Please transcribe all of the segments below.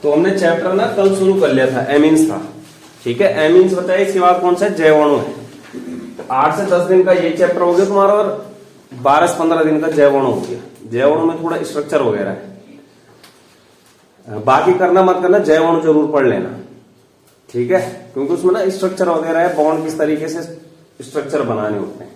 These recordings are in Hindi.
तो हमने चैप्टर ना कल शुरू कर लिया था, एमीन्स था। ठीक है, एमीन्स बताया। इसके बाद कौन सा है, जैवाणु है। 8 से 10 दिन का ये चैप्टर हो गया तुम्हारा, और 12 से 15 दिन का जैवाणु हो गया। जैवाणु में थोड़ा स्ट्रक्चर वगैरह है, बाकी करना मत करना, जैवाणु जरूर पढ़ लेना। ठीक है, क्योंकि उसमें ना स्ट्रक्चर वगैरह है, बॉन्ड किस तरीके से स्ट्रक्चर बनाने होते हैं।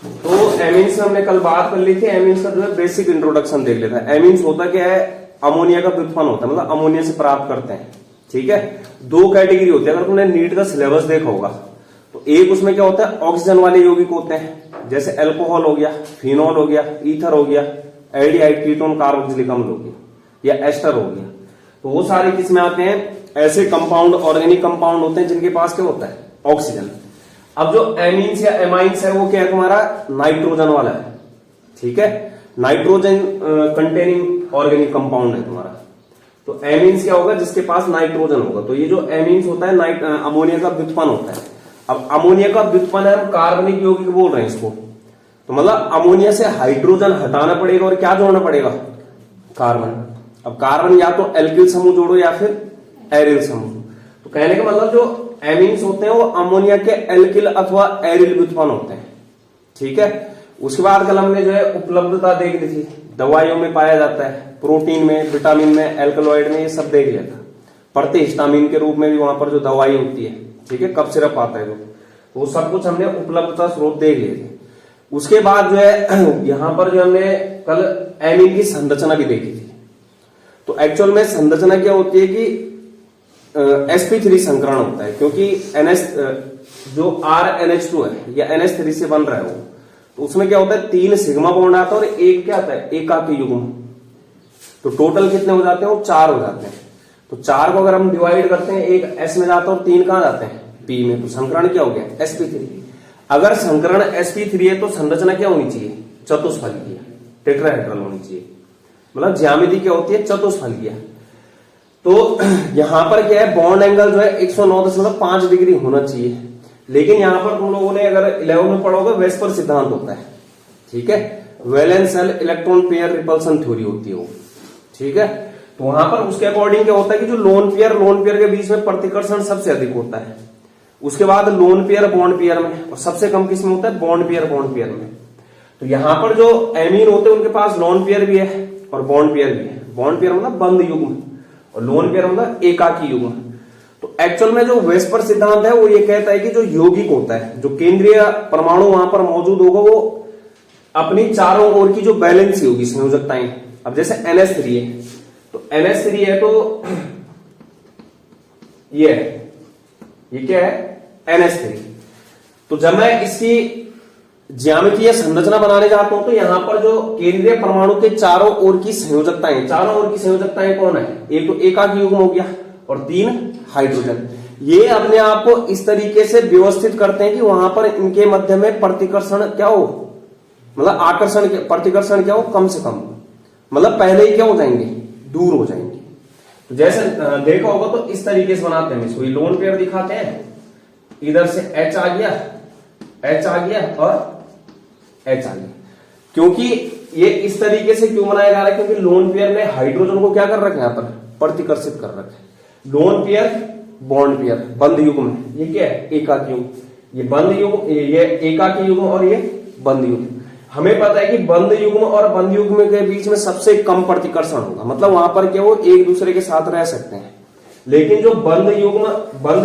तो एमीन्स में हमने कल बात कर ली थी। एमीन्स का जो है बेसिक इंट्रोडक्शन देख लेता है। एमीन्स होता क्या है, अमोनिया का व्युत्पन्न होता है, मतलब अमोनिया से प्राप्त करते हैं। ठीक है, 2 कैटेगरी होती है। अगर तुमने नीट का सिलेबस देखा होगा तो एक उसमें क्या होता है, ऑक्सीजन वाले यौगिक होते हैं, जैसे अल्कोहल हो गया, फिनोल हो गया, ईथर हो गया, एल्डिहाइड, कीटोन, कार्बोक्सिलिक अम्ल हो गया, या एस्टर हो गया। तो वो सारे किसमें आते हैं, ऐसे कंपाउंड, ऑर्गेनिक कंपाउंड होते हैं जिनके पास क्या होता है, ऑक्सीजन। अब जो एमीन्स या एमाइंस है वो क्या है तुम्हारा, नाइट्रोजन वाला है। ठीक है, नाइट्रोजन कंटेनिंग ऑर्गेनिक कंपाउंड है तुम्हारा। तो एमीन्स क्या होगा, जिसके पास नाइट्रोजन होगा। तो ये जो एमीन्स होता है, अमोनिया का व्युत्पन्न होता है। अब अमोनिया का व्युत्पन्न है, हम कार्बनिक यौगिक बोल रहे हैं इसको। तो मतलब अमोनिया से हाइड्रोजन हटाना पड़ेगा और क्या जोड़ना पड़ेगा, कार्बन। अब कार्बन या तो एल्किल समूह जोड़ो या फिर एरिल समूह। तो कहने का मतलब जो एमीन्स होते हैं वो अमोनिया के एल्किल अथवा एरिल व्युत्पन्न होते हैं। ठीक है, उसके बाद कल हमने जो है उपलब्धता देख ली थी। दवाइयों में पाया जाता है, प्रोटीन में, विटामिन में, एल्कलॉइड में, ये सब देख लिया था। प्रतिहिस्टामिन के रूप में भी वहां पर जो दवाई होती है, ठीक है, कफ सिरप आता है तो वो सब कुछ हमने उपलब्धता स्रोत देख लिए थे। उसके बाद जो है यहां पर जो हमने कल एमीन की संरचना भी देखी थी। तो एक्चुअल में संरचना क्या होती है कि sp3 संकरण होता है, क्योंकि NH जो RNH2 है या NH3 से बन रहा है वो, तो उसमें क्या होता है, 3 सिग्मा बॉन्ड आता है और एक क्या आता है, एकाकी युग्म। तो टोटल कितने हो जाते हैं, वो 4 हो जाते हैं। तो 4 को अगर हम डिवाइड करते हैं, एक S में जाता है और 3 कहां जाते हैं, P में। तो संकरण क्या हो गया, sp3। अगर संकरण sp3 है तो संरचना क्या होनी चाहिए, चतुष्फलकीय, टेट्राहेड्रल होनी चाहिए। मतलब ज्यामिति क्या होती है, चतुष्फलकीय। तो यहां पर क्या है, बॉन्ड एंगल जो है 109.5 डिग्री होना चाहिए। लेकिन यहां पर तुम लोगों ने अगर 11 में पढ़ोगे, वेस्पर सिद्धांत होता है। ठीक है, valence shell electron pair repulsion theory होती है वो। ठीक है, तो वहां पर उसके अकॉर्डिंग क्या होता है कि जो लोन पेयर के बीच में प्रतिकर्षण सबसे अधिक होता है। उसके बाद लोन पेयर बॉन्ड पेयर में, और सबसे कम किस में होता है, बॉन्ड पेयर में। तो यहां पर जो एमीन होते हैं उनके पास लोन पेयर भी है और बॉन्ड पेयर भी है। बॉन्ड पेयर मतलब बंद युग्म, और लोन पेयर मतलब एकाकी युग्म। तो एक्चुअल में जो वेस्पर सिद्धांत है वो ये कहता है कि जो यौगिक होता है, जो केंद्रीय परमाणु वहां पर मौजूद होगा, वो अपनी चारों ओर की जो बैलेंस होगी, संयोजकताएं। अब जैसे NH3 है, तो NH3 है तो ये क्या है, NH3। तो जब मैं इसकी ज्यामितीय संरचना बनाने जाता हूं तो यहां पर जो केंद्रीय परमाणु के चारों ओर की संयोजकताएं, चारों ओर की संयोजकताएं कौन है, एक तो एकाकी युग्म हो गया और 3 हाइड्रोजन। ये अपने आप को इस तरीके से व्यवस्थित करते हैं कि वहां पर इनके मध्य में प्रतिकर्षण क्या हो, मतलब आकर्षण, प्रतिकर्षण क्या हो, कम से कम, मतलब पहले ही क्या हो जाएंगे, दूर हो जाएंगे। तो जैसे देखा होगा तो इस तरीके से बनाते हैं इसको। लोन पेयर दिखाते हैं, इधर से H आ गया और H आ गया। क्योंकि ये इस तरीके से क्यों बनाया जा रहा है, क्योंकि लोन पेयर ने हाइड्रोजन को क्या कर रखा है, यहां पर प्रतिकर्षित कर रखा है। लोन पेयर बॉन्ड पेयर बंद युग्म है, ये क्या है, एकाकी युग्म। ये बंद युग्म, ये एकाकी युग्म और ये बंद युग्म। हमें पता है कि बंद युग्म और बंद युग्म के बीच में सबसे कम प्रतिकर्षण होगा, मतलब वहां पर क्या वो एक दूसरे के साथ रह सकते हैं। लेकिन जो बंद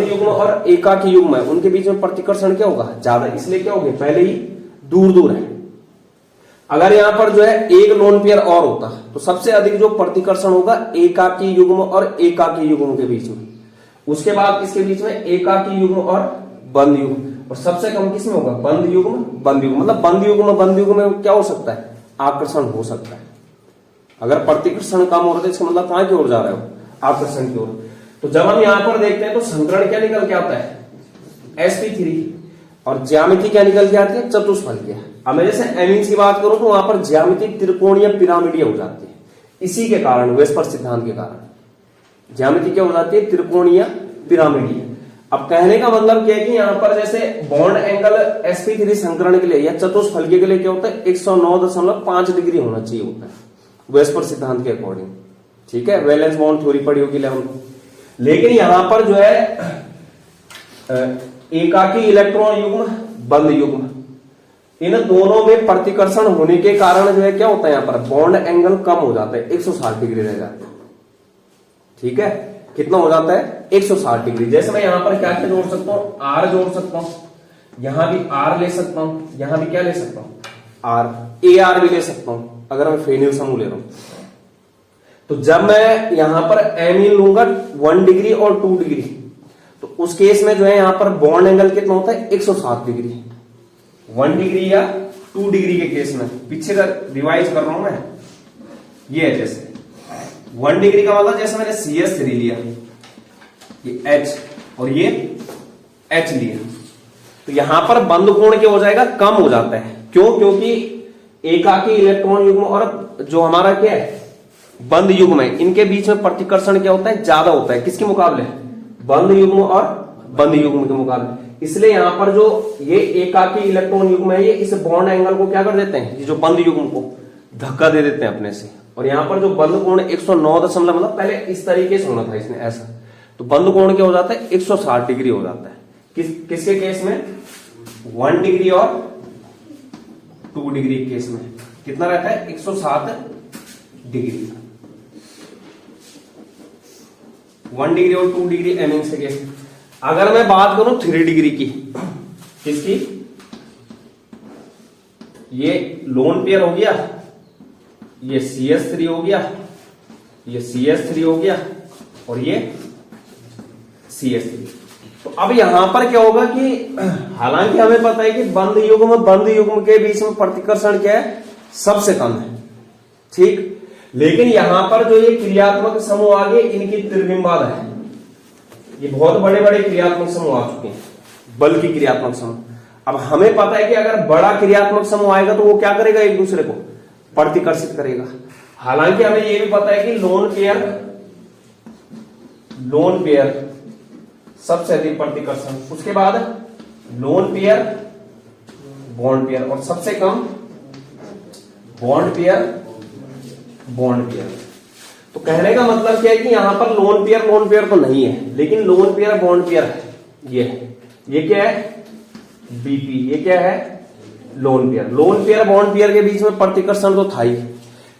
युग्म और एकाकी युग्म है, उनके बीच में प्रतिकर्षण क्या होगा, ज्यादा। इसलिए क्या होगा, पहले ही दूर है। अगर यहां पर जो है एक लोन पेयर और होता तो सबसे अधिक जो प्रतिकर्षण होगा एकाकी युग्म और एकाकी युग्म के बीच में। उसके बाद इसके बीच में एकाकी युग्म और बंद युग्म, और सबसे कम किसमें होगा, बंद युग्म। मतलब बंद युग्म में क्या हो सकता है, आकर्षण हो सकता है। अगर प्रतिकर्षण कम हो रहा है, इसका मतलब कहां की ओर जा रहे हो, आकर्षण की ओर। तो जब हम यहां पर देखते हैं तो संकरण क्या निकल के आता है, sp3, और ज्यामिति क्या निकल के आती है, चतुष्फलकीय। अब मैं जैसे एमीन्स की बात करूं तो वहां पर ज्यामिति त्रिकोणीय पिरामिडीय हो जाती है। इसी के कारण, वेस्पर सिद्धांत के कारण ज्यामिति क्या हो जाती है, त्रिकोणीय पिरामिडीय। अब कहने का मतलब क्या है कि यहां पर जैसे बॉन्ड एंगल sp3 संकरण के लिए या चतुष्फलकीय के लिए क्या होता है, 109.5 डिग्री होना चाहिए होता है वेस्पर सिद्धांत के अकॉर्डिंग। ठीक है, वैलेंस बॉन्ड थ्योरी पढ़ी होगी 11। लेकिन यहां पर जो है एकाकी इलेक्ट्रॉन युग्म, बंद युग्म, इन दोनों में प्रतिकर्षण होने के कारण जो है क्या होता है, यहां पर बॉन्ड एंगल कम हो जाता है, 160 डिग्री रह जाता है। ठीक है, कितना हो जाता है, 160 डिग्री। जैसे मैं यहां पर क्या क्या जोड़ सकता हूं, आर जोड़ सकता हूं, यहां भी आर ले सकता हूं, यहां भी क्या ले सकता हूं, आर, ए आर भी ले सकता हूं अगर मैं फेनिल समूह ले रहा हूं। तो जब मैं यहां पर एमीन लूंगा 1 डिग्री और 2 डिग्री, तो उस केस में जो है यहां पर बॉन्ड एंगल कितना होता है, 160 डिग्री। 1 डिग्री या 2 डिग्री के केस में, पीछे का रिवाइज कर रहा हूं मैं, ये है जैसे 1 डिग्री का मतलब जैसे मैंने CS3 लिया, ये H और ये H लिया, तो यहां पर बंद कोण क्या हो जाएगा, कम हो जाता है। क्यों? क्योंकि एकाकी इलेक्ट्रॉन युग्म और जो हमारा क्या है बंद युग्म है, इनके बीच में प्रतिकर्षण क्या होता है, ज्यादा होता है। किसके मुकाबले, बंद युग्म और बंद युग्म के मुकाबले। इसलिए यहां पर जो ये एकाकी इलेक्ट्रॉन युग्म है, ये इस बॉन्ड एंगल को क्या कर देते हैं, ये जो बंद युग्म को धक्का दे देते हैं अपने से। और यहां पर जो बंद कोण 109 दशमलव, मतलब पहले इस तरीके से होना था इसने ऐसा, तो बंद कोण क्या हो जाता है, 160 डिग्री हो जाता है। किसके केस में, 1 डिग्री और 2 डिग्री केस में कितना रहता है, 160 डिग्री। 1 डिग्री और 2 डिग्री एमिंग्स के केस। अगर मैं बात करूं 3 डिग्री की, किसकी, ये लोन पेयर हो गया, ये CS3 हो गया, ये CS3 हो गया और ये CS3। तो अब यहां पर क्या होगा कि हालांकि हमें पता है कि बंद युग्म के बीच में प्रतिकर्षण क्या है, सबसे कम है, ठीक। लेकिन यहां पर जो ये क्रियात्मक समूह आगे, इनकी त्रिविम बाधा है, ये बहुत बड़े बड़े क्रियात्मक समूह आ चुके हैं, बल की क्रियात्मक समूह। अब हमें पता है कि अगर बड़ा क्रियात्मक समूह आएगा तो वो क्या करेगा, एक दूसरे को प्रतिकर्षित करेगा। हालांकि हमें यह भी पता है कि लोन पेयर सबसे अधिक प्रतिकर्षण, उसके बाद लोन पेयर, बॉन्ड पेयर, और सबसे कम बॉन्ड पेयर। तो कहने का मतलब क्या है कि यहां पर लोन पेयर तो नहीं है, लेकिन लोन पेयर बॉन्ड पेयर है। ये क्या है, BP, ये क्या है, लोन पेयर बॉन्ड पेयर के बीच में प्रतिकर्षण तो था ही,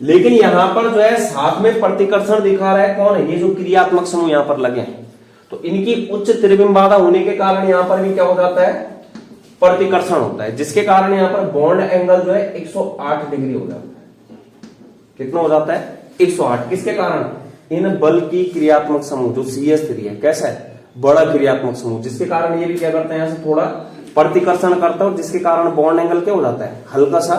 लेकिन यहां पर जो है साथ में प्रतिकर्षण दिखा रहा है कौन है, ये जो क्रियात्मक समूह यहां पर लगे हैं। तो इनकी उच्च त्रिविम बाधा होने के कारण यहां पर भी क्या हो जाता है, प्रतिकर्षण होता है, जिसके कारण यहां पर बॉन्ड एंगल जो है 108 डिग्री हो जाता है। कितना हो जाता है, 108। किसके कारण, इन बल की क्रियात्मक समूह जो CS3 है, कैसा है, बड़ा क्रियात्मक समूह, जिसके कारण ये भी क्या करते हैं, यहां से थोड़ा प्रतिकर्षण करता है, और जिसके कारण बॉन्ड एंगल क्या हो जाता है, हल्का सा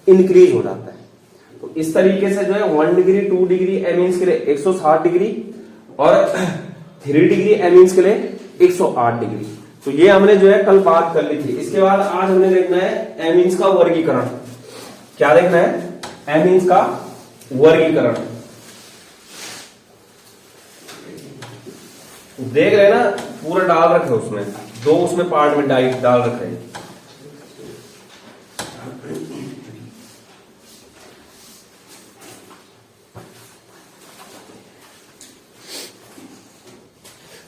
इंक्रीज हो जाता है। तो इस तरीके से जो है 1 डिग्री 2 डिग्री एमीन्स के लिए 160 डिग्री और 3 डिग्री एमीन्स के लिए 108 डिग्री। तो ये हमने जो है कल बात कर ली थी। इसके बाद आज हमने देखना है एमीन्स का वर्गीकरण। क्या देखना है, एमीन्स का वर्गीकरण। देख रहे ना, पूरा डाल रखे उसमें, 2 उसमें पार्ट में डाल रखे हैं।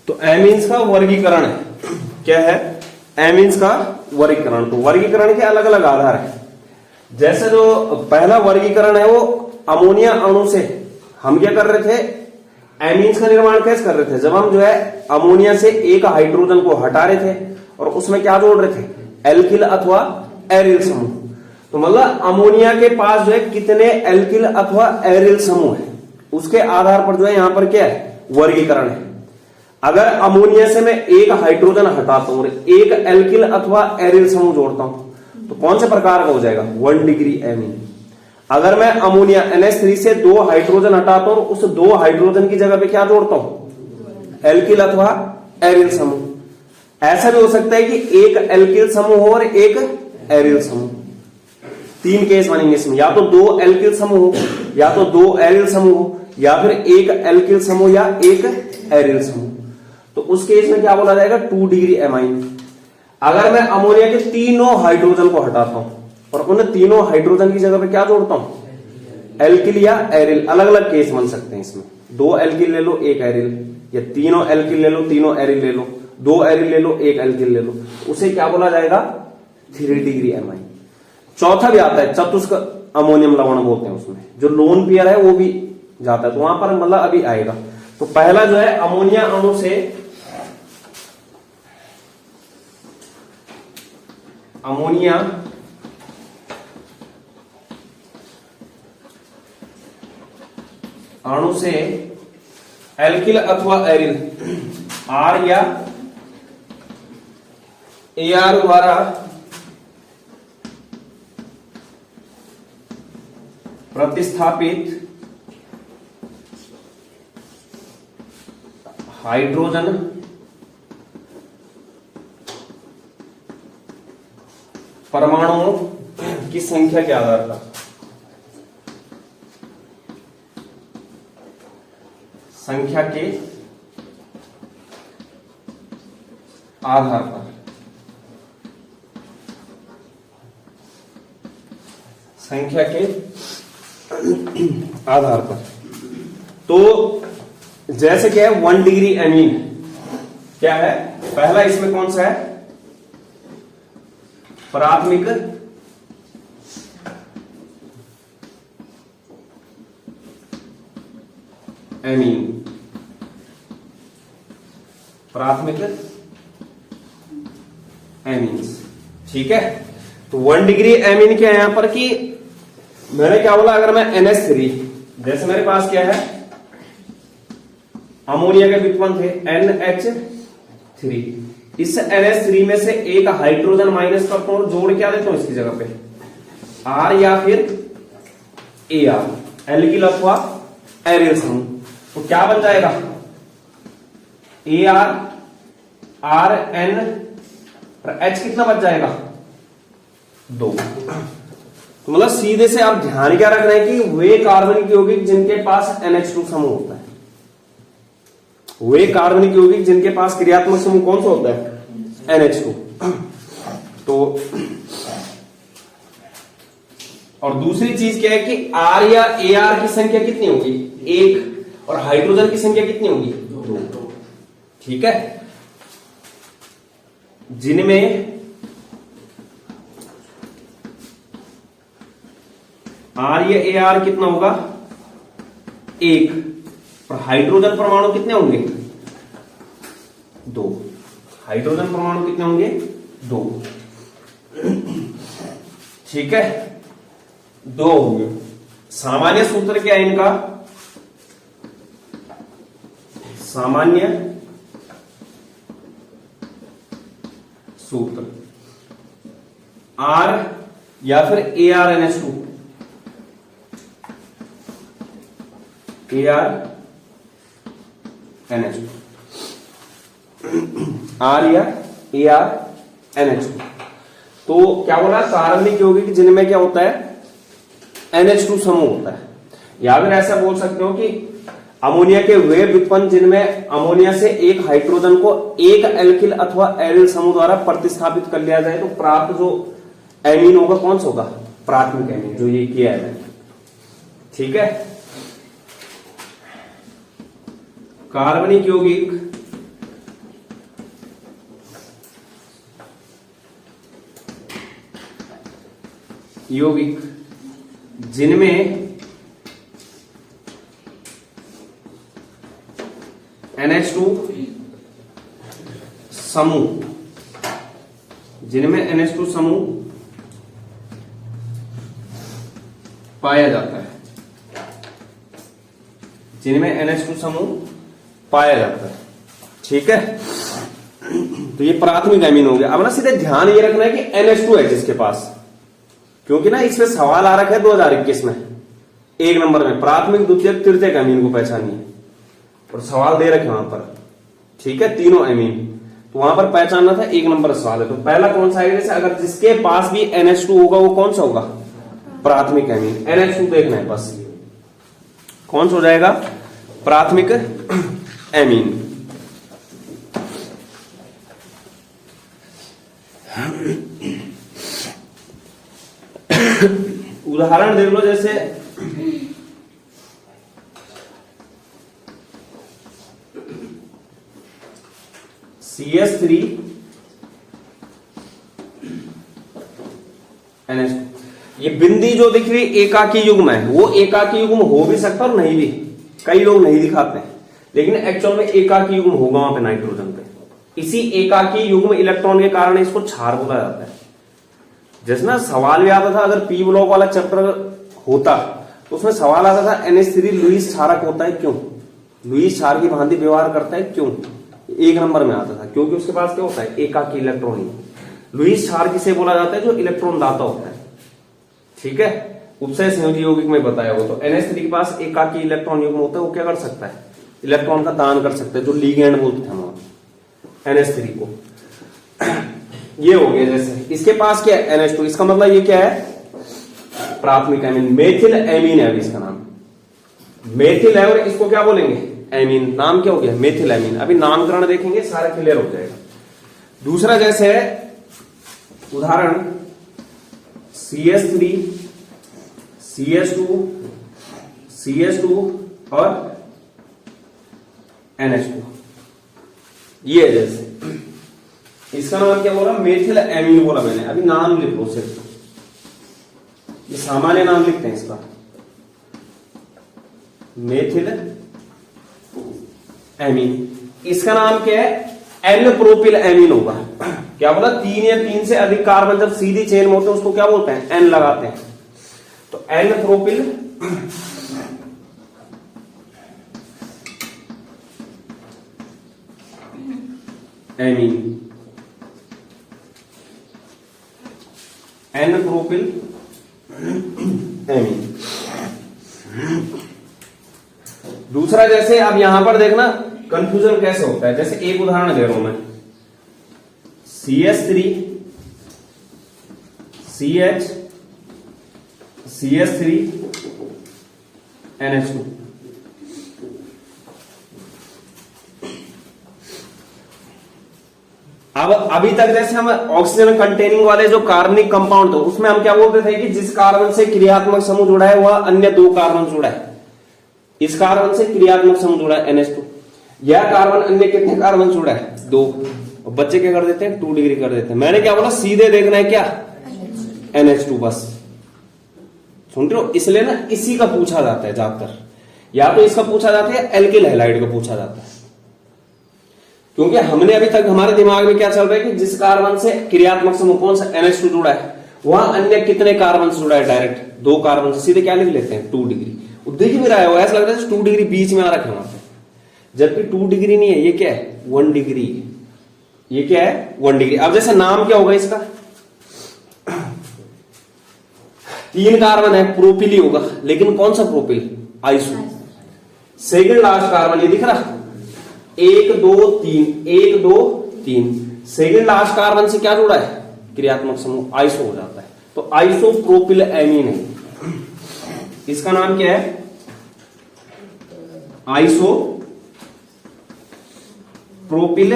तो एमीन्स का वर्गीकरण है, क्या है, एमीन्स का वर्गीकरण। तो वर्गीकरण के अलग अलग आधार है। जैसे जो पहला वर्गीकरण है वो अमोनिया अणु से हम क्या कर रहे थे, एमीन्स का निर्माण कैसे कर रहे थे, जब हम जो है अमोनिया से एक हाइड्रोजन को हटा रहे थे और उसमें क्या जोड़ रहे थे, एल्किल अथवा एरिल समूह। तो मतलब अमोनिया के पास जो है कितने एल्किल अथवा एरिल समूह है, उसके आधार पर जो है यहां पर क्या है, वर्गीकरण है। अगर अमोनिया से मैं एक हाइड्रोजन हटाता हूं और एक एल्किल अथवा एरिल समूह जोड़ता हूं तो कौन से प्रकार का हो जाएगा, 1 डिग्री एमीन। अगर मैं अमोनिया NH3 से 2 हाइड्रोजन हटाता हूं और उस 2 हाइड्रोजन की जगह पे क्या जोड़ता हूं, एल्किल अथवा एरिल समूह। ऐसा भी हो सकता है कि एक एल्किल समूह हो और एक एरिल समूह। 3 केस बनेंगे इसमें, या तो 2 एल्किल समूह हो, या तो 2 एरिल समूह हो, या फिर एक एल्किल समूह या एक एरिल समूह। तो उस केस में क्या बोला जाएगा, 2 डिग्री एमाइन। अगर मैं अमोनिया के तीनों हाइड्रोजन को हटाता हूं और उन तीनों हाइड्रोजन की जगह पे क्या जोड़ता हूं, एल्किल या एरिल, अलग अलग केस बन सकते हैं इसमें। 2 एल्किल ले लो 1 एरिल, या तीनों एल्किल ले लो तीनों एरिल ले लो, 2 एरिल ले लो 1 एल्किल ले लो, उसे क्या बोला जाएगा? 3 डिग्री एमाइन। चौथा भी आता है चतुष्क अमोनियम लवण बोलते हैं, उसमें जो लोन पेयर है वो भी जाता है, तो वहां पर मतलब अभी आएगा। तो पहला जो है अमोनिया अणु से अमोनिया अणु से एल्किल अथवा एरिल आर या एआर द्वारा प्रतिस्थापित हाइड्रोजन परमाणुओं की संख्या के आधार पर संख्या के आधार पर संख्या के आधार पर। तो जैसे क्या है 1 डिग्री एमीन क्या है? पहला इसमें कौन सा है? प्राथमिक एमीन, प्राथमिक एमीन्स, ठीक है। तो 1 डिग्री एमीन क्या है यहां पर कि मैंने क्या बोला, अगर मैं NH3 जैसे मेरे पास क्या है अमोनिया के व्युत्पन्न थे NH3, इस NH3 में से एक हाइड्रोजन माइनस करता हूं और जोड़ क्या देता हूं इसकी जगह पे R या फिर AR, एल्किल अथवा एरिल समूह, तो क्या बन जाएगा? AR RN और H कितना बच जाएगा? 2। तो मतलब सीधे से आप ध्यान क्या रखना है कि वे कार्बनिक यौगिक जिनके पास NH2 समूह होता है, वे कार्बनिक यौगिक जिनके पास क्रियात्मक समूह कौन सा होता है? NH2। तो और दूसरी चीज क्या है कि R या AR की संख्या कितनी होगी? 1, और हाइड्रोजन की संख्या कितनी होगी? 2, ठीक है। जिनमें R या AR कितना होगा? 1, और हाइड्रोजन परमाणु कितने होंगे? 2। हाइड्रोजन परमाणु कितने होंगे? 2, ठीक है, 2 होंगे। सामान्य सूत्र क्या है इनका? सामान्य सूत्र R या फिर ArNH2, ArNH2, R या ArNH2। तो क्या बोला? कार्बनिक यौगिक जिनमें क्या होता है? NH2 समूह होता है, या फिर ऐसा बोल सकते हो कि अमोनिया के वे व्युत्पन्न जिनमें अमोनिया से एक हाइड्रोजन को एक एल्किल अथवा एरिल समूह द्वारा प्रतिस्थापित कर लिया जाए तो प्राप्त जो एमीन होगा कौन सा होगा? प्राथमिक एमीन, जो ये किया है, ठीक है। कार्बनिक यौगिक जिनमें NH2 समूह, जिनमें NH2 समूह पाया जाता है, जिनमें NH2 समूह पाया जाता है, ठीक है। तो ये प्राथमिक एमीन हो गया। अब ना सीधे ध्यान ये रखना है कि NH2 है जिसके पास, क्योंकि ना इसमें सवाल आ रखा है 2021 में 1 नंबर में, प्राथमिक द्वितीयक तृतीयक एमीन को पहचानिए, और सवाल दे रखे वहां पर, ठीक है, तीनों एमीन, तो वहां पर पहचानना था, 1 नंबर सवाल है। तो पहला कौन सा है? जैसे अगर जिसके पास भी NH2 होगा वो कौन सा होगा? प्राथमिक एमीन। NH2 देखना है बस, कौन सा हो जाएगा? प्राथमिक एमीन। उदाहरण देख लो, जैसे CH3 NH2। ये बिंदी जो दिख रही एकाकी युग्म है, वो एकाकी युग्म हो भी सकता है और नहीं भी, कई लोग नहीं दिखाते हैं, लेकिन एक्चुअल में एकाकी युग्म होगा वहां पे नाइट्रोजन पे। इसी एकाकी युग्म इलेक्ट्रॉन के कारण इसको क्षार बोला जाता है। जैसे ना सवाल भी आता था, अगर पी ब्लॉक वाला चैप्टर होता तो उसमें सवाल आता था NH3 लुईस क्षारक होता है क्यों, लुईस क्षार की भांति व्यवहार करता है क्यों, एक नंबर में आता था, क्योंकि उसके पास क्या होता है, एकाकी इलेक्ट्रॉन ही। लुईस क्षार किसे बोला जाता है, जो इलेक्ट्रॉन दाता होता है। ठीक है, उपसय संयोजी यौगिक में बताया हो। तो NH3 के पास एकाकी इलेक्ट्रॉन युग्म होता है, वो क्या कर सकता है, इलेक्ट्रॉन का दान कर सकता है, जो लिगैंड बोलते थे हम NH3 को। ये हो गया। जैसे इसके पास क्या है NH2, इसका मतलब ये क्या है, प्राथमिक एमीन, मेथिल एमीन है अभी इसका नाम, मेथिल है, और इसको क्या बोलेंगे, एमीन। नाम क्या हो गया, मेथिल एमीन। अभी नामकरण देखेंगे, सारा क्लियर हो जाएगा। दूसरा जैसे है उदाहरण CH3 CH2 CH2 और NH2, ये जैसे इसका नाम क्या बोला, मेथिल एमीन बोला मैंने। अभी नाम लिख लो सिर्फ, ये सामान्य नाम लिखते हैं इसका, मेथिल एमीन। इसका नाम क्या है, एन प्रोपिल एमीन होगा। क्या बोला, 3 या 3 से अधिक कार्बन जब सीधी चेन में होते हैं उसको क्या बोलते हैं, एन लगाते हैं। तो N propyl amine, N propyl amine. दूसरा जैसे अब यहां पर देखना कंफ्यूजन कैसे होता है। जैसे एक उदाहरण दे रहा हूं मैं, CH3 CH CH3 NH2। अब अभी तक जैसे हम ऑक्सीजन कंटेनिंग वाले जो कार्बनिक कंपाउंड थे उसमें हम क्या बोलते थे कि जिस कार्बन से क्रियात्मक समूह जुड़ा है वह अन्य 2 कार्बन जुड़ा है। इस कार्बन से क्रियात्मक समूह जुड़ा है NH2, यह कार्बन अन्य कितने कार्बन जुड़ा है, 2। बच्चे क्या कर देते हैं, 2 डिग्री कर देते हैं। मैंने क्या बोला, सीधे देखना है क्या, NH2 बस। सुन रहे हो, इसलिए ना इसी का पूछा जाता है ज्यादातर, या तो इसका पूछा जाता है एल्किल हैलाइड का पूछा जाता है। क्योंकि हमने अभी तक हमारे दिमाग में क्या चल रहा है कि जिस कार्बन से क्रियात्मक समूह कौन सा NH2 जुड़ा है वहां अन्य कितने कार्बन से जुड़ा है, डायरेक्ट 2 कार्बन से सीधे क्या लिख लेते हैं, 2 डिग्री। दिख भी रहा है, ऐसा लग रहा है 2 डिग्री बीच में आ रखा है वहां पे, जबकि 2 डिग्री नहीं है, ये क्या है, 1 डिग्री। ये क्या है, 1 डिग्री। अब जैसे नाम क्या होगा इसका, 3 कार्बन है, प्रोपिल ही होगा, लेकिन कौन सा propyl, iso. Second last carbon ये दिख रहा, 1 2 3 1 2 3। सेकंड लास्ट कार्बन से क्या जुड़ा है, क्रियात्मक समूह आइसो हो जाता है। तो आइसो प्रोपिल एमीन है, इसका नाम क्या है, आइसो प्रोपिल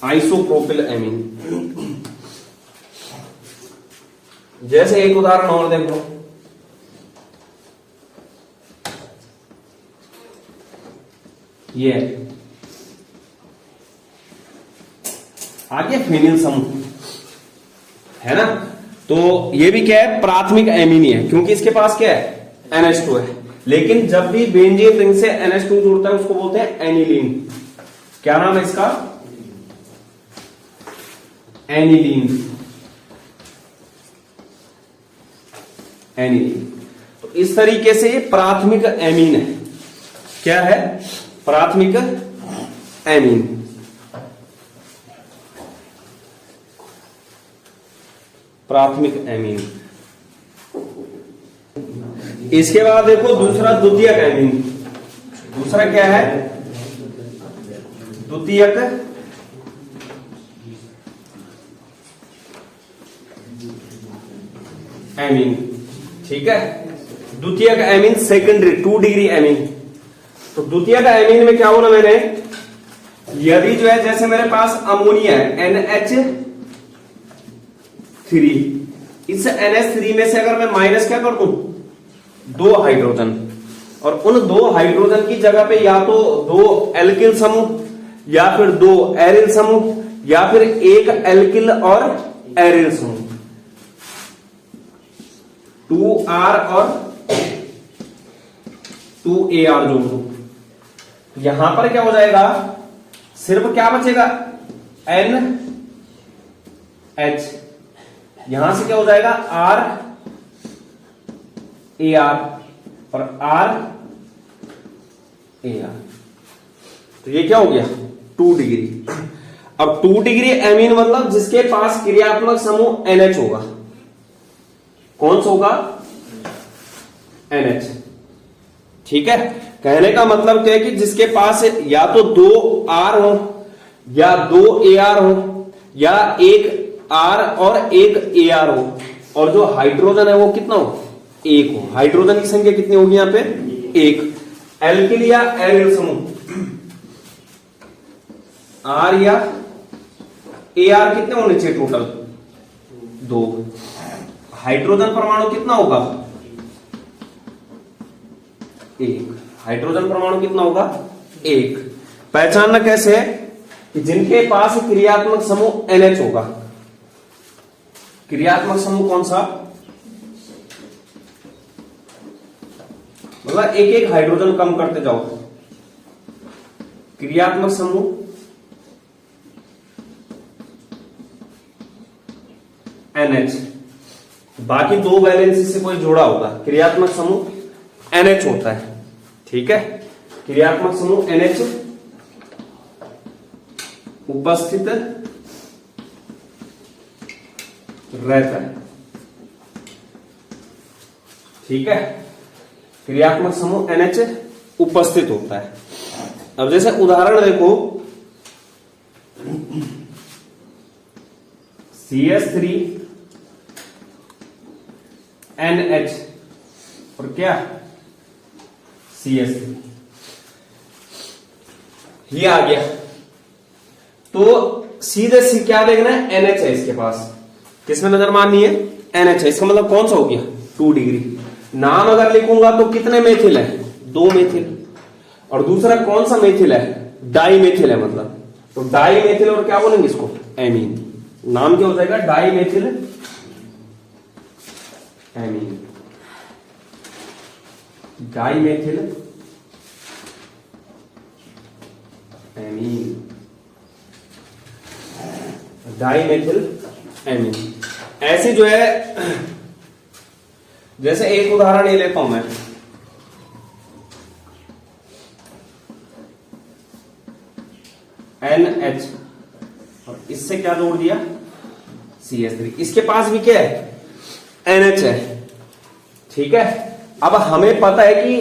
आइसोप्रोपिल एमीन। जैसे एक उदाहरण और देख लो, ये आगे फेनिल समूह है ना, तो ये भी क्या है, प्राथमिक एमीन है, क्योंकि इसके पास क्या है, NH2 है। लेकिन जब भी बेंजीन रिंग से NH2 जुड़ता है उसको बोलते हैं एनिलीन। क्या नाम है इसका, एनिलीन। एनिलीन। तो इस तरीके से ये प्राथमिक एमीन है। क्या है, प्राथमिक एमीन। प्राथमिक एमीन। इसके बाद देखो दूसरा द्वितीयक एमीन। दूसरा क्या है, द्वितीयक एमीन। ठीक है, द्वितीयक एमीन सेकेंडरी 2 डिग्री एमीन। तो द्वितीयक एमीन में क्या बोला मैंने, यदि जो है जैसे मेरे पास अमोनिया है NH3, इस NH3 में से अगर मैं माइनस क्या कर दूं, दो हाइड्रोजन, और उन दो हाइड्रोजन की जगह पे या तो दो एल्किल समूह या फिर दो एरिल समूह या फिर एक एल्किल और एरिल समूह, 2R और 2AR जोड़ दो। यहां पर क्या हो जाएगा, सिर्फ क्या बचेगा, NH, यहां से क्या हो जाएगा, RAR और RAR, तो ये क्या हो गया, 2 डिग्री। अब 2 डिग्री एमीन मतलब जिसके पास क्रियात्मक समूह NH होगा। कौन सा होगा, NH। ठीक है, कहने का मतलब क्या है कि जिसके पास या तो 2 R हो या 2 AR हो या एक R और एक AR हो, और जो हाइड्रोजन है वो कितना हो, 1 हो। हाइड्रोजन की संख्या कितनी होगी यहां पे, 1। एल्किल या एरिल समूह, R या AR कितने होने चाहिए टोटल, 2। हाइड्रोजन परमाणु कितना होगा, 1। हाइड्रोजन परमाणु कितना होगा, 1। पहचानना कैसे है कि जिनके पास क्रियात्मक समूह NH होगा, क्रियात्मक समूह कौन सा, मतलब एक एक हाइड्रोजन कम करते जाओ, क्रियात्मक समूह NH, बाकी दो वैलेंसी से कोई जोड़ा होगा, क्रियात्मक समूह NH होता है। ठीक है, क्रियात्मक समूह NH उपस्थित रहता है। ठीक है, क्रियात्मक समूह NH उपस्थित होता है। अब जैसे उदाहरण देखो, CH3NH और क्या, CH3, ये आ गया। तो सीधे सी क्या देखना है, NH है इसके पास, किसमें नजर मारनी है, NH है। इसका मतलब कौन सा हो गया, 2 डिग्री। नाम अगर लिखूंगा तो कितने मेथिल है, 2 मेथिल, और दूसरा कौन सा मेथिल है, डाई मेथिल है, मतलब तो डाई मेथिल, और क्या बोलेंगे इसको, एमीन। नाम क्या हो जाएगा, di methyl amine, di methyl amine, di methyl amine. ऐसी जो है, जैसे एक उदाहरण ये लेता हूं मैं, NH और इससे क्या जोड़ दिया, CH3। इसके पास भी क्या है, NH है। ठीक है, अब हमें पता है कि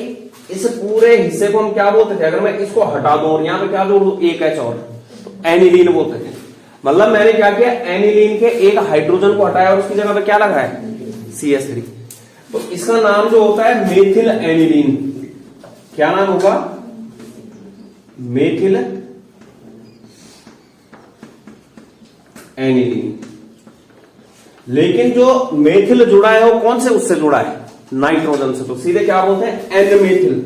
इस पूरे हिस्से को हम क्या बोलते थे, अगर मैं इसको हटा दूं और यहां पे क्या जोड़ दूं, एक H और, तो एनिलीन बोलते थे। मतलब मैंने क्या किया, एनिलीन के एक हाइड्रोजन को हटाया और उसकी जगह पे क्या लगा है, CH3। तो इसका नाम जो होता है मेथिल एनिलीन। क्या नाम होगा, मेथिल एनिलीन। लेकिन जो मेथिल जुड़ा है वो कौन से उससे जुड़ा है, नाइट्रोजन से, तो सीधे क्या बोलते हैं, एन मेथिल।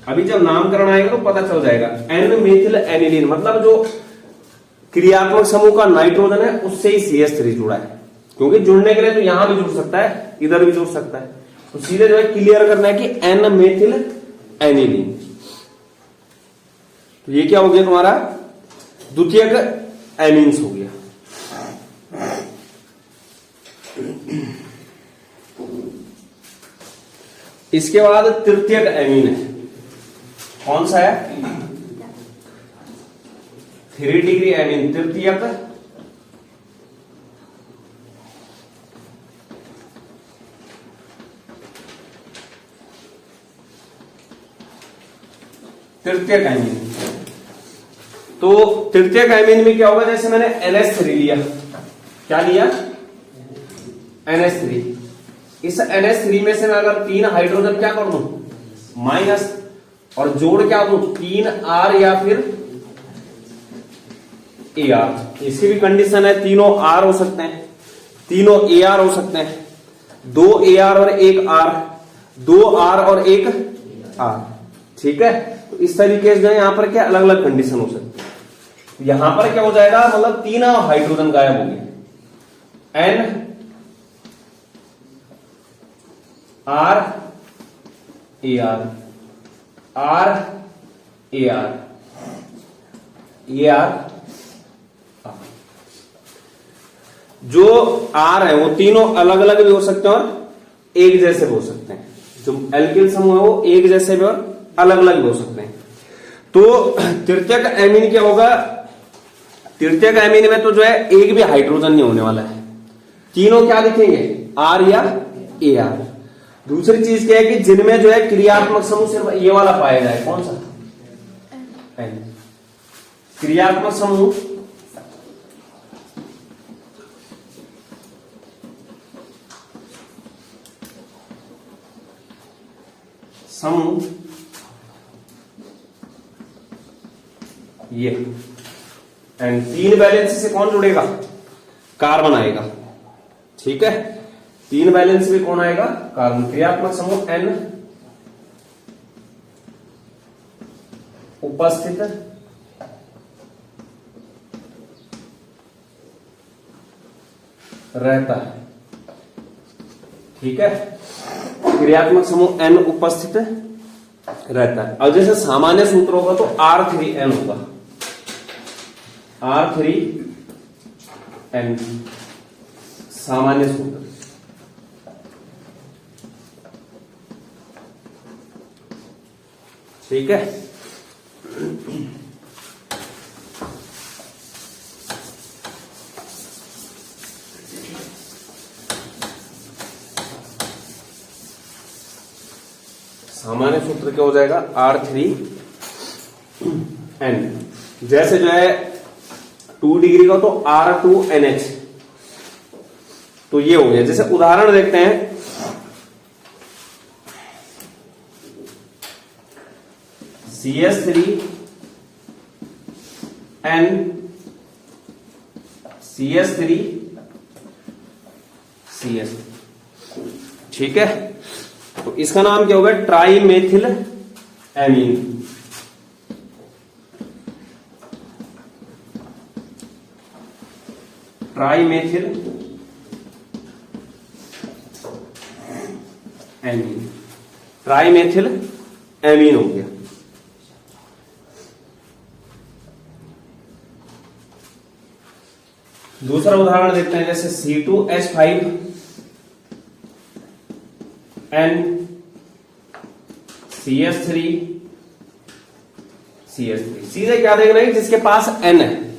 अभी जब नामकरण आएगा तो पता चल जाएगा, एन मेथिल एनिलीन, मतलब जो क्रियात्मक समूह का नाइट्रोजन है उससे ही CH3 जुड़ा है। क्योंकि जुड़ने के लिए तो यहां भी जुड़ सकता है, इधर भी जुड़ सकता है, तो सीधे जो है क्लियर करना है कि एन मेथिल एनिलीन। तो ये क्या हो गया तुम्हारा, द्वितीयक एमीन्स हो गया। इसके बाद तृतीयक एमीन है, कौन सा है, 3 डिग्री एमीन, तृतीयक तृतीयक एमीन। तो तृतीयक एमीन में क्या होगा, जैसे मैंने NH3 लिया, क्या लिया, NH3। इस NH3 में से मैं अगर 3 हाइड्रोजन क्या कर दूं, माइनस, और जोड़ क्या दूं, 3R या फिर AR। इसकी भी कंडीशन है, तीनों R हो सकते हैं, तीनों AR हो सकते हैं, 2 AR और 1 R, 2 R और 1 R, ठीक है। तो इस तरीके से जो है यहां पर क्या अलग अलग कंडीशन हो सकती है। यहां पर क्या हो जाएगा, मतलब 3 हाइड्रोजन गायब हो गए, N R AR R AR AR। जो R है वो तीनों अलग अलग भी हो सकते हैं और एक जैसे भी हो सकते हैं। जो एल्किल समूह है वो एक जैसे भी और अलग अलग भी हो सकते हैं। तो तृतीयक एमीन क्या होगा, तृतीयक एमीन में तो जो है एक भी हाइड्रोजन नहीं होने वाला है, तीनों क्या दिखेंगे, R या AR। दूसरी चीज क्या है कि जिनमें जो है क्रियात्मक समूह सिर्फ ये वाला पाया जाए, कौन सा, N। क्रियात्मक समूह समूह ये, एंड 3 वैलेंसी से कौन जुड़ेगा, कार्बन आएगा, ठीक है। 3 वैलेंसी में कौन आएगा, कार्बन। क्रियात्मक समूह N उपस्थित रहता है, ठीक है। क्रियात्मक समूह N उपस्थित रहता है। अब जैसे सामान्य सूत्र होगा तो R3N होगा, R3N सामान्य सूत्र, ठीक है। सामान्य सूत्र क्या हो जाएगा, R3N। जैसे जो है 2 डिग्री का तो R2NH, तो ये हो गया। जैसे उदाहरण देखते हैं, CH3N CH3 CS, ठीक है। तो इसका नाम क्या होगा, ट्राइमेथिल एमीन। ट्राइमेथिल एमीन, ट्राइमेथिल एमीन हो गया। दूसरा उदाहरण देखते हैं, जैसे C2H5N CH3 CH3। सीधे क्या देखना है, जिसके पास N है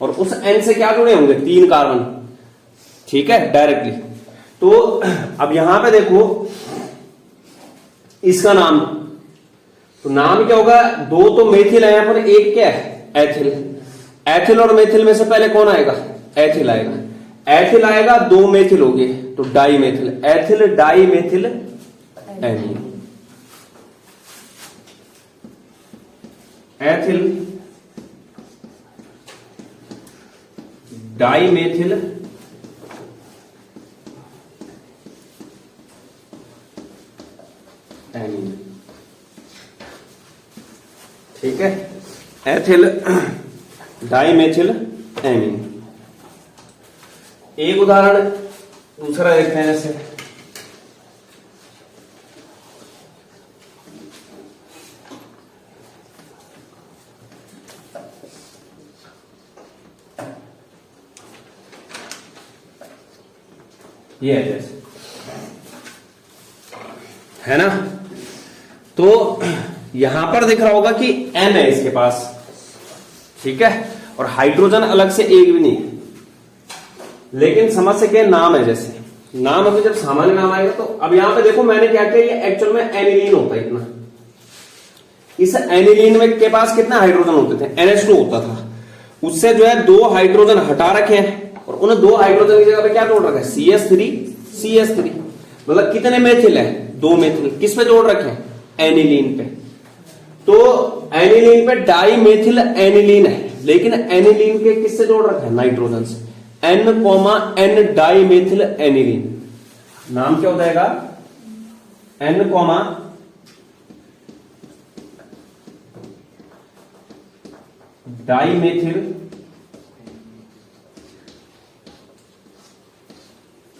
और उस N से क्या जुड़े होंगे, 3 कार्बन, ठीक है, डायरेक्टली। तो अब यहां पे देखो इसका नाम, तो नाम क्या होगा, 2 तो मेथिल है यहां पर, एक क्या है, एथिल। एथिल और मेथिल में से पहले कौन आएगा, एथिल आएगा। एथिल आएगा, 2 मेथिल हो गए तो di methyl, ethyl di methyl amine. Ethyl di methyl amine, ठीक है। Ethyl dimethyl amine. एक उदाहरण दूसरा देखते हैं, जैसे ये है, जैसे है ना। तो यहां पर दिख रहा होगा कि N है इसके पास, ठीक है, और हाइड्रोजन अलग से एक भी नहीं है। लेकिन समस्या क्या है, नाम है। जैसे नाम अभी जब सामान्य नाम आएगा तो अब यहां पे देखो मैंने क्या किया, ये एक्चुअल में एनिलीन होता है इतना। इस एनिलीन में के पास कितना हाइड्रोजन होते थे, NH2 होता था। उससे जो है 2 हाइड्रोजन हटा रखे हैं और उन्हें 2 हाइड्रोजन की जगह पे क्या जोड़ रखा है, CH3 मतलब कितने मेथिल है, 2 मेथिल। किस पे जोड़ रखे हैं, एनिलीन पे। तो एनिलीन पे डाई मेथिल एनिलीन है, लेकिन एनिलीन के किससे जोड़ रखा है, नाइट्रोजन से। N, N di methyl aniline, नाम क्या हो जाएगा, N comma dimethyl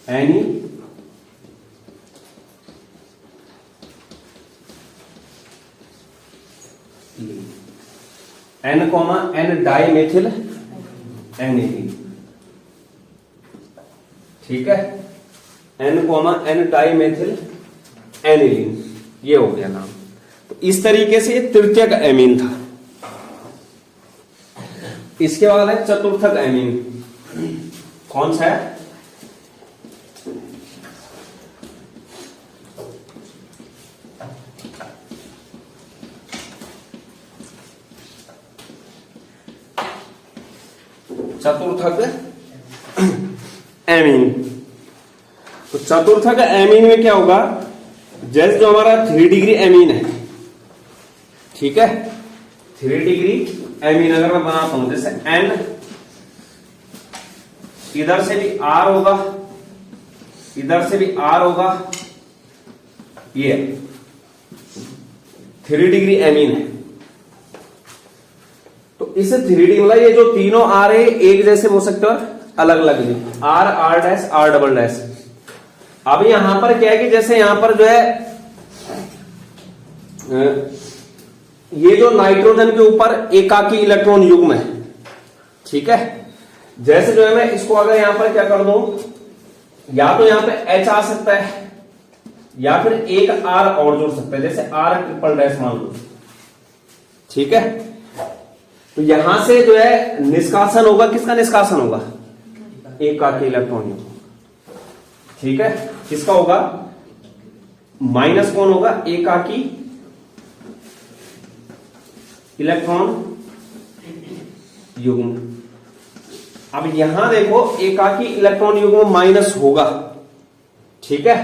aniline, N comma N dimethyl aniline, ठीक है, N comma N dimethyl aniline, ये हो गया नाम। तो इस तरीके से ये तृतीयक एमीन था। इसके बाद है चतुर्थक एमीन। कौन सा है? चतुर्थक एमीन। तो चतुर्थक एमीन में क्या होगा, जैसे जो हमारा 3 डिग्री एमीन है, ठीक है, 3 डिग्री एमीन अगर मैं बनाता हूं, जैसे N इधर से भी R होगा, इधर से भी R होगा, ये 3 डिग्री एमीन है। तो इस 3 डिग्री मतलब ये जो तीनों R है एक जैसे हो सकते हो, अलग अलग भी, R R dash R double dash. अब यहां पर क्या है कि जैसे यहां पर जो है ये जो नाइट्रोजन के ऊपर एकाकी इलेक्ट्रॉन युग्म है, ठीक है, जैसे जो है मैं इसको अगर यहां पर क्या कर दूं, या तो यहां पे H आ सकता है या फिर एक R और जोड़ सकता है, जैसे R ट्रिपल डैश मान लो, ठीक है। तो यहां से जो है निष्कासन होगा, किसका निष्कासन होगा? एकाकी इलेक्ट्रॉन युग्म, ठीक है। किसका होगा? माइनस कौन होगा? एकाकी इलेक्ट्रॉन युग्म। अब यहां देखो एकाकी इलेक्ट्रॉन युग्म माइनस होगा, ठीक है।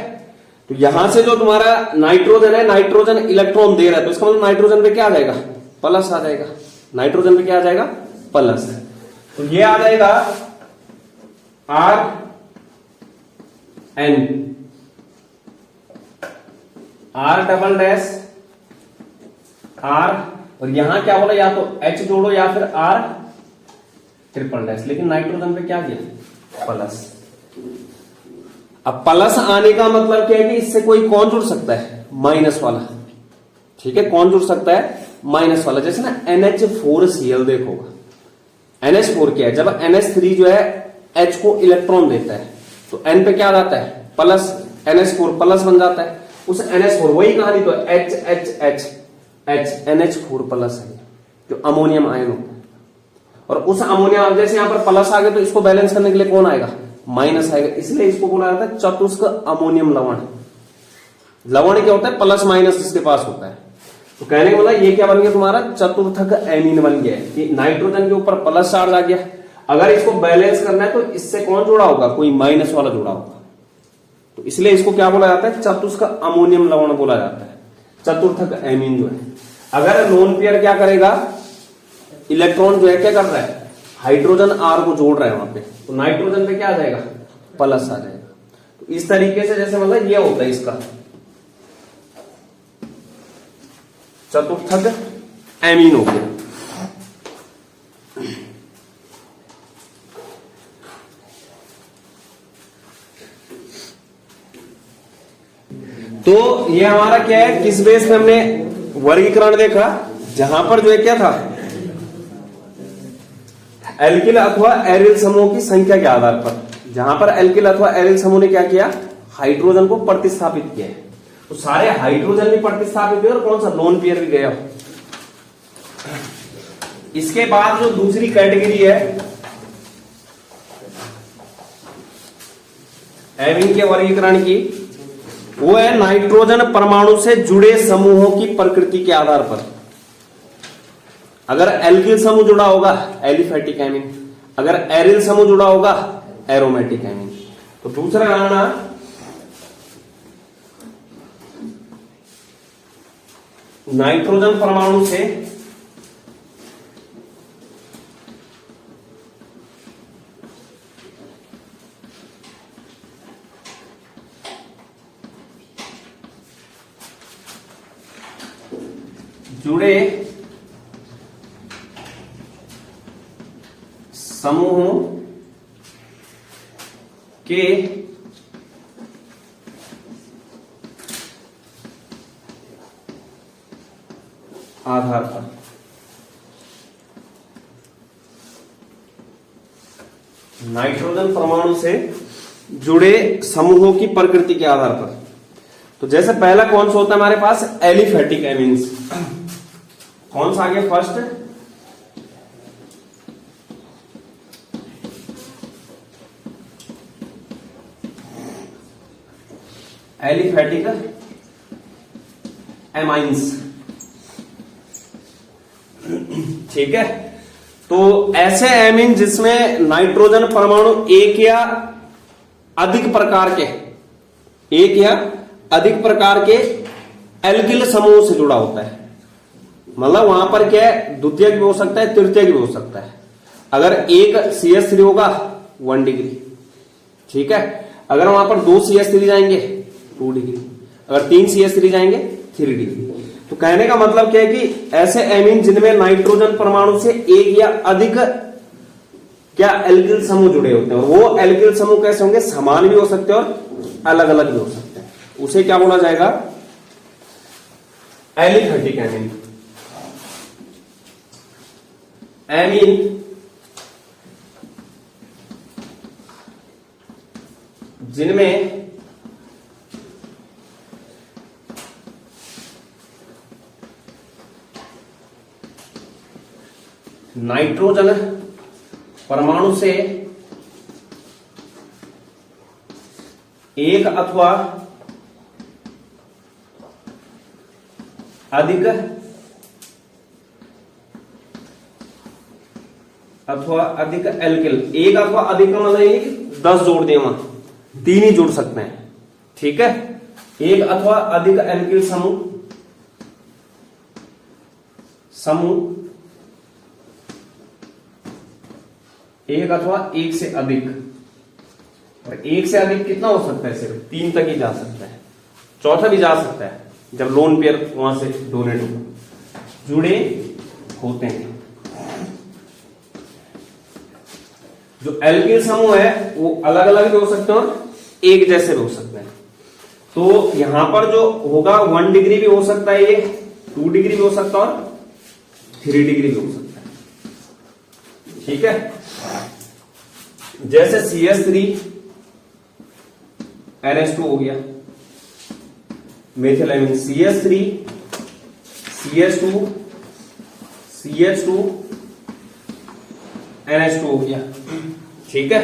तो यहां से जो तुम्हारा नाइट्रोजन है, नाइट्रोजन इलेक्ट्रॉन दे रहा है, तो इसका मतलब नाइट्रोजन पे क्या आ जाएगा? प्लस आ जाएगा। नाइट्रोजन पे क्या आ जाएगा? प्लस। तो ये आ जाएगा R N, R double dash R, और यहां क्या बोला, या तो H जोड़ो या फिर R ट्रिपल डैश, लेकिन नाइट्रोजन पे क्या किया? प्लस। अब प्लस आने का मतलब क्या है कि इससे कोई कौन जुड़ सकता है? माइनस वाला, ठीक है। कौन जुड़ सकता है? माइनस वाला। जैसे ना NH4Cl देखोगा, NH4 क्या है? जब NH3 जो है H को इलेक्ट्रॉन देता है तो N पे क्या जाता है? प्लस, NH4 प्लस बन जाता है। उस NH4 वही कहानी तो H H H H NH4 plus है, जो अमोनियम आयन होता है। और उस अमोनियम, जैसे यहां पर प्लस आ गया तो इसको बैलेंस करने के लिए कौन आएगा? माइनस आएगा। इसलिए इसको बोला जाता है चतुष्क अमोनियम लवण। लवण क्या होता है? प्लस माइनस इसके पास होता है। तो कहने का मतलब ये क्या बन गया तुम्हारा? चतुर्थक एमीन बन गया कि नाइट्रोजन के ऊपर प्लस चार्ज आ गया। अगर इसको बैलेंस करना है तो इससे कौन जुड़ा होगा? कोई माइनस वाला जुड़ा होगा। तो इसलिए इसको क्या बोला जाता है? चतुष्क अमोनियम लवण बोला जाता है, चतुर्थक एमीन जो है। अगर लोन पेयर क्या करेगा? इलेक्ट्रॉन जो है क्या कर रहा है? हाइड्रोजन R को जोड़ रहा है वहां पे, तो नाइट्रोजन पे क्या आ जाएगा? प्लस आ जाएगा। तो इस तरीके से जैसे मतलब ये होता है इसका चतुर्थक एमीन हो गया। तो ये हमारा क्या है? किस बेस में हमने वर्गीकरण देखा? जहां पर जो है क्या था? एल्किल अथवा एरिल समूह की संख्या के आधार पर। जहां पर एल्किल अथवा एरिल समूह ने क्या किया? हाइड्रोजन को प्रतिस्थापित किया है। तो सारे हाइड्रोजन भी प्रतिस्थापित हुए और कौन सा? लोन पेयर भी गया। इसके बाद जो दूसरी कैटेगरी है एमीन के वर्गीकरण की, वो है नाइट्रोजन परमाणु से जुड़े समूहों की प्रकृति के आधार पर। अगर एल्किल समूह जुड़ा होगा एलिफेटिक एमीन, अगर एरिल समूह जुड़ा होगा एरोमेटिक एमीन। तो दूसरा गणना नाइट्रोजन परमाणु से जुड़े समूहों के आधार पर, नाइट्रोजन परमाणु से जुड़े समूहों की प्रकृति के आधार पर। तो जैसे पहला कौन सा होता है हमारे पास, एलिफेटिक एमीन्स। कौन सा आ गया फर्स्ट, एलिफेटिक एमाइंस। ठीक है, तो ऐसे एमीन जिसमें नाइट्रोजन परमाणु एक या अधिक प्रकार के एल्किल समूह से जुड़ा होता है। मतलब वहां पर क्या है, द्वितीयक भी हो सकता है, तृतीयक भी हो सकता है। अगर एक CH3 होगा 1 डिग्री, ठीक है। अगर वहां पर 2 CH3 जाएंगे 2 डिग्री, अगर 3 CH3 जाएंगे 3 डिग्री। तो कहने का मतलब क्या है कि ऐसे एमीन जिनमें नाइट्रोजन परमाणु से एक या अधिक क्या एल्किल समूह जुड़े होते हैं, वो एल्किल समूह कैसे होंगे, समान भी हो सकते हैं और अलग अलग भी हो सकते हैं, उसे क्या बोला जाएगा, एलिफेटिक एमीन। एमीन जिनमें नाइट्रोजन परमाणु से एक अथवा अधिक एल्किल, एक अथवा अधिक का मतलब ये 10 जोड़ दिए, वहां 3 ही जोड़ सकते हैं। ठीक है, एक अथवा अधिक एल्किल समूह एक अथवा एक से अधिक, और एक से अधिक कितना हो सकता है, सिर्फ 3 तक ही जा सकता है, चौथा भी जा सकता है जब लोन पेयर वहां से डोनेट जुड़े होते हैं। जो एल्किल समूह है वो अलग अलग भी हो सकते हैं और एक जैसे भी हो सकते हैं। तो यहां पर जो होगा 1 डिग्री भी हो सकता है, ये 2 डिग्री भी हो सकता है और 3 डिग्री भी हो सकता है। ठीक है, जैसे CH3 NH2 हो गया, मेथिलामीन CH3 CH2 CH2 NH2 हो गया। ठीक है,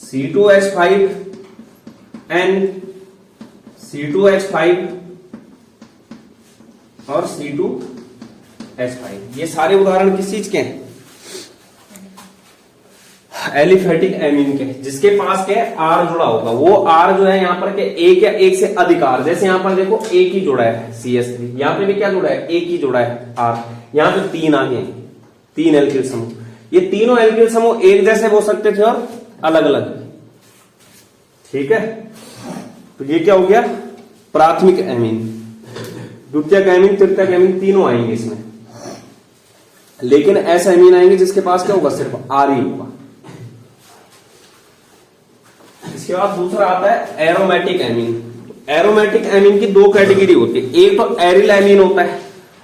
C2H5 N C2H5 और C2H5, ये सारे उदाहरण किस चीज के हैं, एलिफेटिक एमीन के, जिसके पास क्या है, R जुड़ा होगा। वो R जो है यहाँ पर के एक या एक से अधिक R, जैसे यहाँ पर देखो एक ही जुड़ा है CH3, यहाँ पे भी क्या जुड़ा है, एक ही जुड़ा है R, यहाँ पे 3 आ गए, 3 एल्किल समूह। ये तीनों एल्किल समूह एक जैसे हो सकते थे और अलग अलग। ठीक है, तो ये क्या हो गया, प्राथमिक एमीन, द्वितीयक एमीन, तृतीयक एमीन तीनों आएंगे इसमें। लेकिन ऐसे एमीन आएंगे जिसके पास क्या होगा, सिर्फ R ही होगा। इसके बाद दूसरा आता है एरोमेटिक एमीन। एरोमेटिक एमीन की 2 कैटेगरी होती है, एक तो एरिल एमीन होता है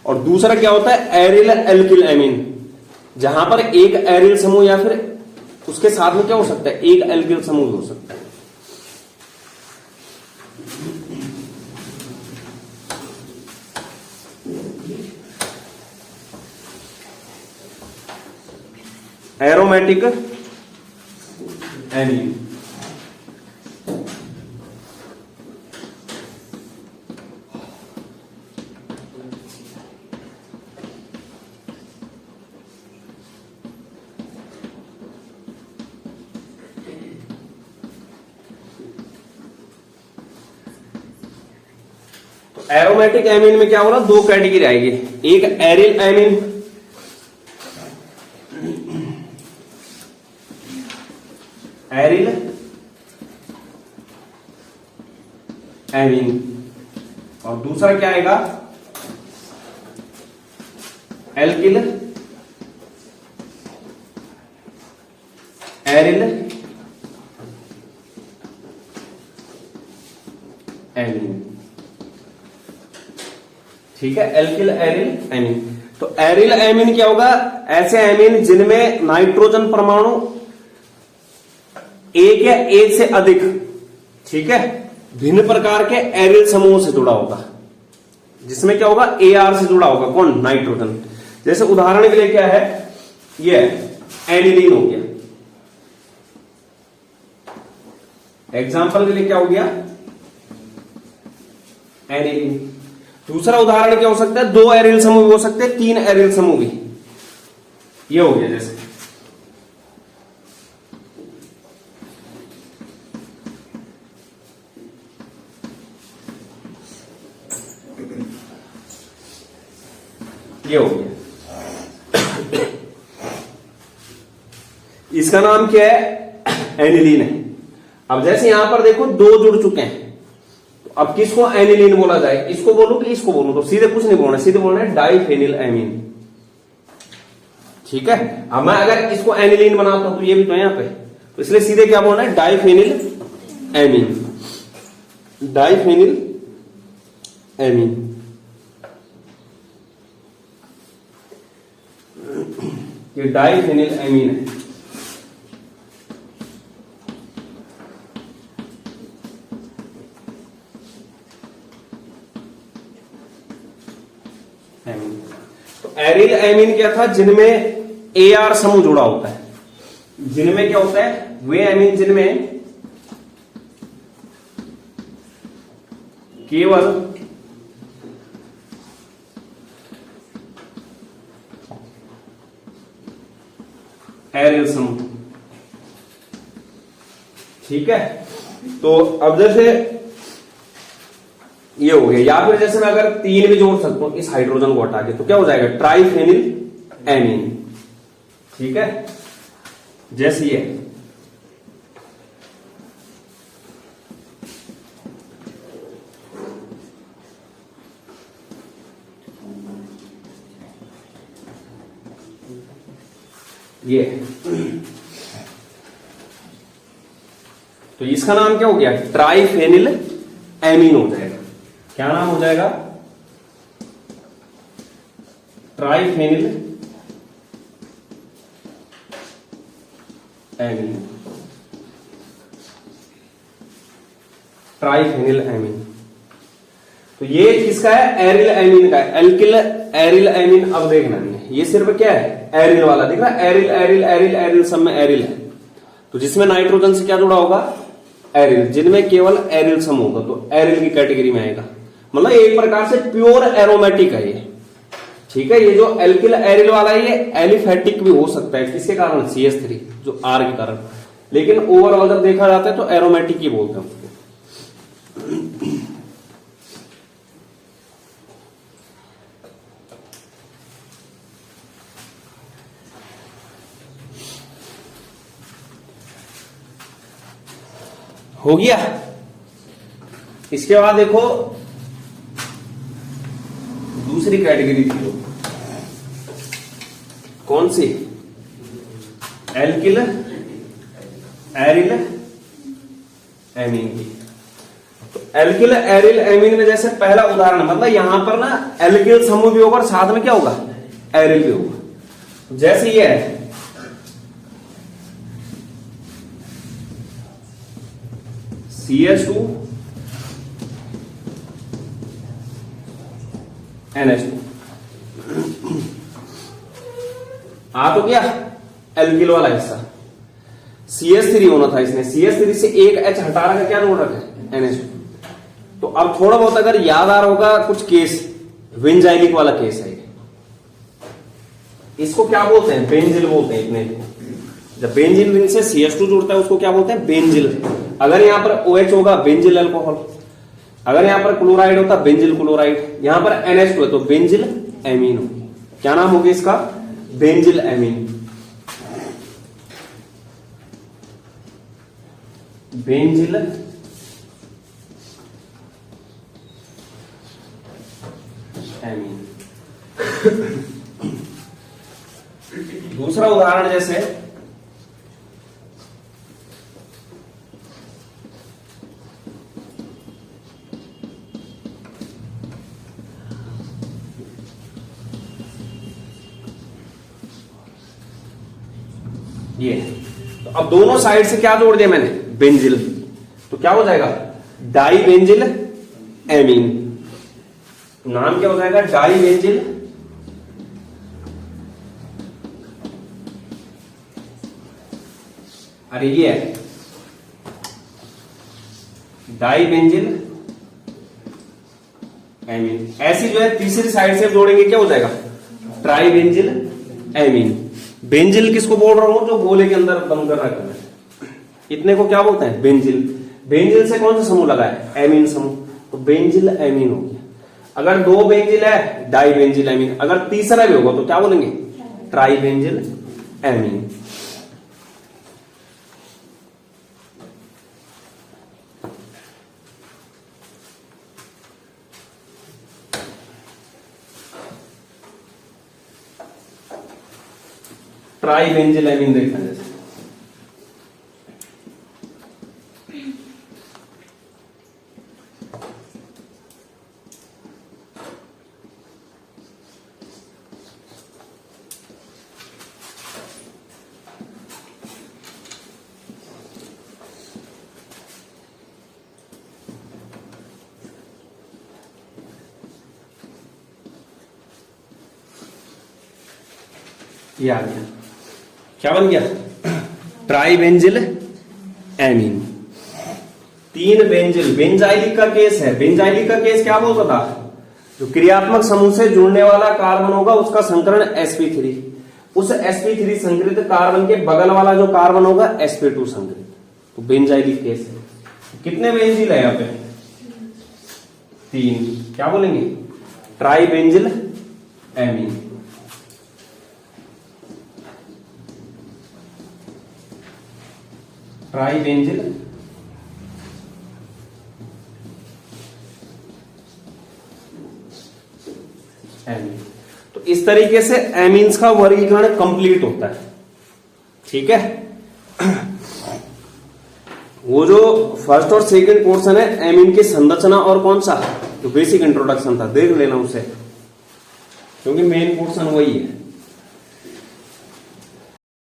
और दूसरा क्या होता है, एरिल एल्किल एमीन, जहां पर एक एरिल समूह या फिर उसके साथ में क्या हो सकता है, एक एल्किल समूह हो सकता है। एरोमेटिक एमीन, एरोमेटिक एमीन में क्या होगा, 2 कैटेगरी आएगी, एक एरिल एमीन, एरिल एमीन, और दूसरा क्या आएगा, एल्किल एरिल एमीन। ठीक है, एल्किल एरिल एमीन। तो एरिल एमीन क्या होगा, ऐसे एमीन जिनमें नाइट्रोजन परमाणु एक या एक से अधिक, ठीक है, भिन्न प्रकार के एरिल समूहों से जुड़ा होगा, जिसमें क्या होगा, AR से जुड़ा होगा, कौन, नाइट्रोजन। जैसे उदाहरण के लिए क्या है, ये एनिलीन हो गया, एग्जाम्पल के लिए क्या हो गया, एनिलीन। दूसरा उदाहरण क्या हो सकता है, 2 एरिल समूह भी हो सकते हैं, 3 एरिल समूह भी, ये हो गया जैसे ये हो गया, इसका नाम क्या है, एनिलीन है। अब जैसे यहां पर देखो 2 जुड़ चुके हैं, तो अब किसको एनिलीन बोला जाए, इसको बोलूं कि इसको बोलूं, तो सीधे कुछ नहीं बोलना, सीधे बोलना है डाइफेनिल एमीन। ठीक है, अब मैं अगर इसको एनिलीन बनाता हूं तो ये भी तो यहां पे, तो इसलिए सीधे क्या बोलना है, डाइफेनिल एमीन, डाइफेनिल एमीन। ये डाइफेनिल एमीन है। तो एरिल एमीन क्या था, जिनमें AR समूह जुड़ा होता है, जिनमें क्या होता है, वे एमीन जिनमें केवल एरिल समूह। ठीक है, तो अब जैसे ये हो गया, या फिर जैसे मैं अगर 3 भी जोड़ सकता हूं इस हाइड्रोजन को हटा के, तो क्या हो जाएगा, ट्राइफेनिल एमीन। ठीक है, जैसे ये तो इसका नाम क्या हो गया, ट्राइफेनिल एमीन हो जाएगा। क्या नाम हो जाएगा, ट्राइफेनिल एमीन, ट्राइफेनिल एमीन। तो ये किसका है, एरिल एमीन का है, एल्किल एरिल एमीन। अब देखना नहीं है, ये सिर्फ क्या है, एरिल वाला दिख रहा है, एरिल एरिल एरिल एरिल, सब में एरिल है। तो जिसमें नाइट्रोजन से क्या जुड़ा होगा, एरिल, जिनमें केवल एरिल समूह होगा, तो एरिल की कैटेगरी में आएगा। मतलब एक प्रकार से प्योर एरोमेटिक है ये। ठीक है, ये जो एल्किल एरिल वाला है, ये एलिफेटिक भी हो सकता है, किसके कारण, CH3 जो R के कारण, लेकिन ओवरऑल जब देखा जाता है तो एरोमेटिक ही बोलते हैं उसको। हो गया। इसके बाद देखो दूसरी कैटेगरी थी, कौन सी, एल्किल एरिल एमीन की। तो एल्किल एरिल एमीन में जैसे पहला उदाहरण, मतलब यहां पर ना एल्किल समूह भी होगा और साथ में क्या होगा, एरिल भी होगा। जैसे ये है CH2 NH2, आ तो क्या एल्किल वाला हिस्सा, CH3 होना था, इसने CH3 से एक H हटा रखा, क्या जोड़ रखा है, NH2। तो अब थोड़ा बहुत अगर याद आ रहा होगा कुछ केस, विंजाइलिक वाला केस है, इसको क्या बोलते हैं, बेंजिल बोलते हैं। इतने जब बेंजीन रिंग से CH2 जुड़ता है उसको क्या बोलते हैं, बेंजिल। अगर यहां पर OH होगा, बेंजिल अल्कोहल। अगर यहां पर क्लोराइड होता, बेंजिल क्लोराइड। यहां पर NH2 है तो बेंजिल एमीन हो। क्या नाम होगा इसका, बेंजिल एमीन, बेंजिल दूसरा उदाहरण जैसे ये, तो अब दोनों साइड से क्या जोड़ दिया मैंने, बेंजिल, तो क्या हो जाएगा, डाई बेंजिल एमीन। नाम क्या हो जाएगा, डाई बेंजिल अरे ये है डाई बेंजिल एमीन। ऐसी जो है तीसरी साइड से जोड़ेंगे क्या हो जाएगा, ट्राई बेंजिल एमीन। बेंजिल किसको बोल रहा हूं, जो गोले के अंदर बंद कर रखा है, इतने को क्या बोलते हैं, बेंजिल। बेंजिल से कौन सा समूह लगा है, एमीन समूह, तो बेंजिल एमीन हो गया। अगर दो बेंजिल है, डाई बेंजिल एमीन। अगर तीसरा भी होगा तो क्या बोलेंगे, try benzyl amine. Try benzyl amine देखा जैसे ये आ गया, क्या बन गया, ट्राई बेंजिल एमीन। तीन बेंजिल, बेंजाइलिक का केस है। बेंजाइलिक का केस क्या बोलता था, जो क्रियात्मक समूह से जुड़ने वाला कार्बन होगा उसका संकरण sp3, उस sp3 संकरित कार्बन के बगल वाला जो कार्बन होगा sp2 संकरित, तो बेंजाइलिक केस है। कितने बेंजिल है यहाँ पे, तीन, क्या बोलेंगे, try benzyl amine. Try benzyl amine. तो इस तरीके से एमीन्स का वर्गीकरण कंप्लीट होता है, ठीक है। वो जो फर्स्ट और सेकंड पोर्शन है एमीन की संरचना और कौन सा, जो बेसिक इंट्रोडक्शन था, देख लेना उसे, क्योंकि मेन पोर्शन वही है।